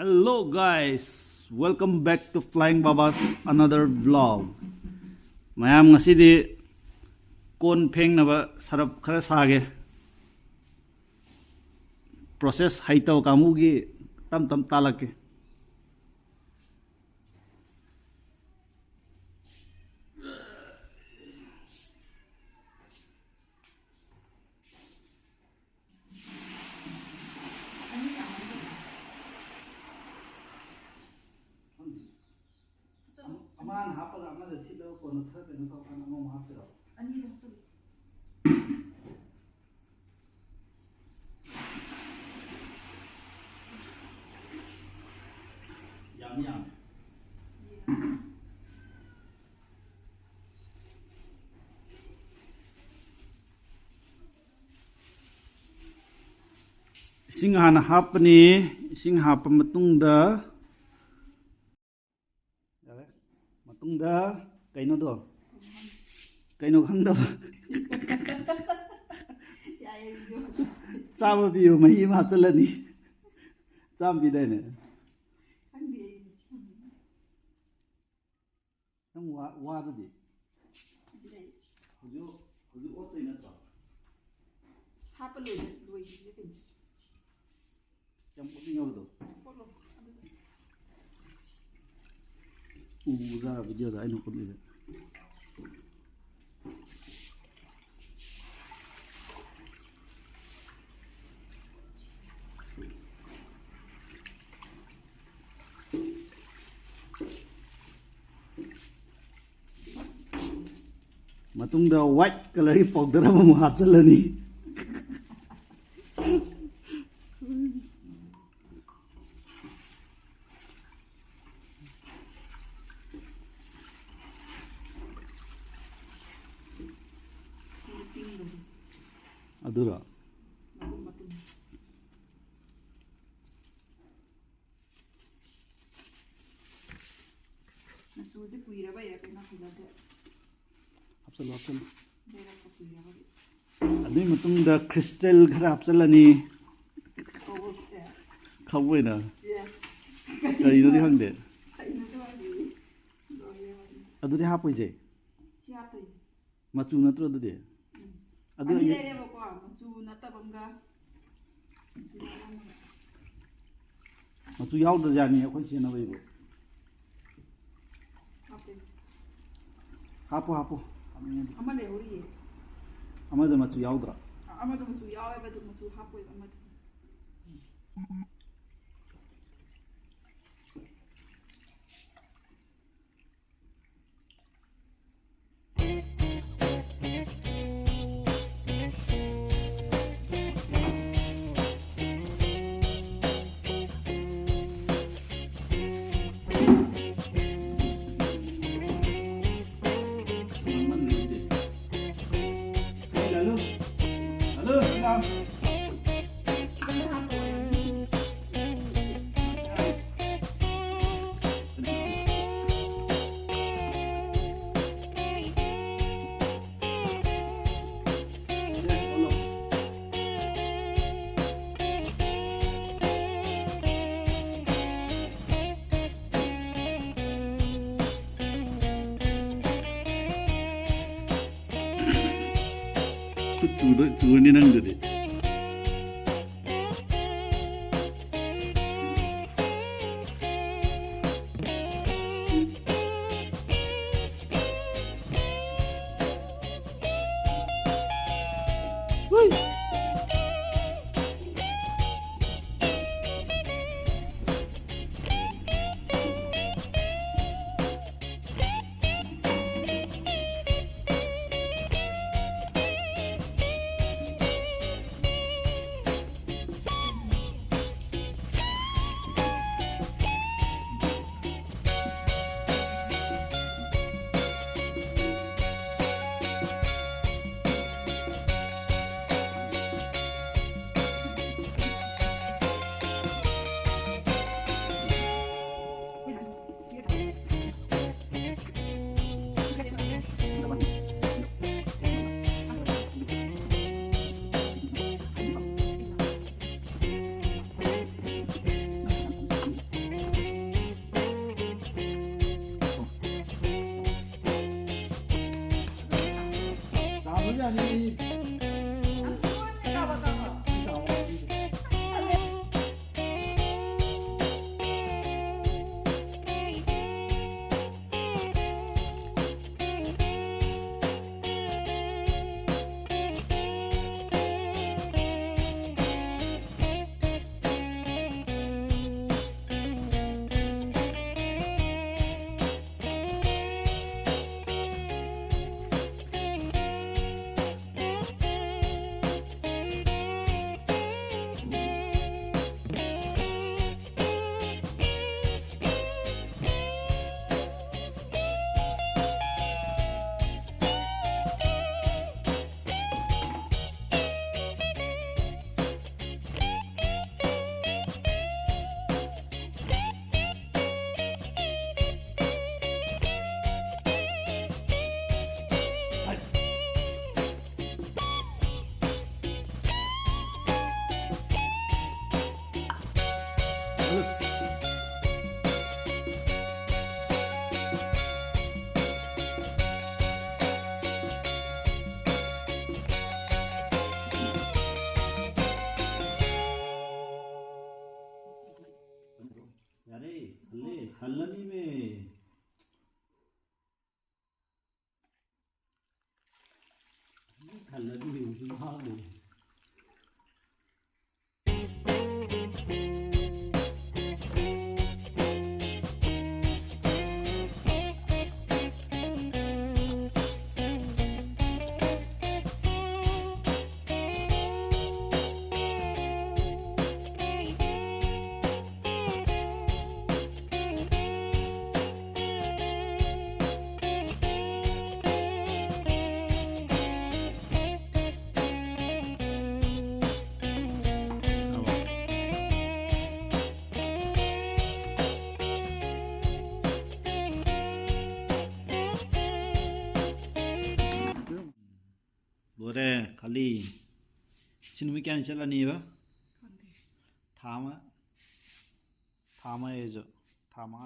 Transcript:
Hello guys, welcome back to Flyingbaba's another vlog. Mayam ngasidi kon pheng naba sarap khara sage. Process haitaw kamugi tam talake. Aman hapaga amada thilo kono thake no ka kana mo hapsira ani hapsu yam ising hana hapni ising hapa matungda matungda kaino do kaino khangda chama biyo mahi ma chalani cham bidai ne nang wa da di hujo otoi na cha hapa loi je tin cham ko ni ngau do zara video da ai no ko ni matungda white color hi powder mo hapchalani adura suji kuira ba ya kana khilade hapsalo dera ko kuira ba adui matungda crystal khara hapchalani khawena kari no di hangde aduri hapoi je si hapoi machu natro adudi adu ani re ba ko machu natabamga machu yaw da jani akhoi sena bai bo hapo ama le ori ama da machu yaudra ama da machu yaw ba da machu hapo ama 주원이 낭들이 아니. यारे हल्ले हल्ला नहीं में हल्ला नहीं में उसमें भाग दे 뭐래 갈리 지금이 क्या चला नहीं है थामा थामा ये जो थामा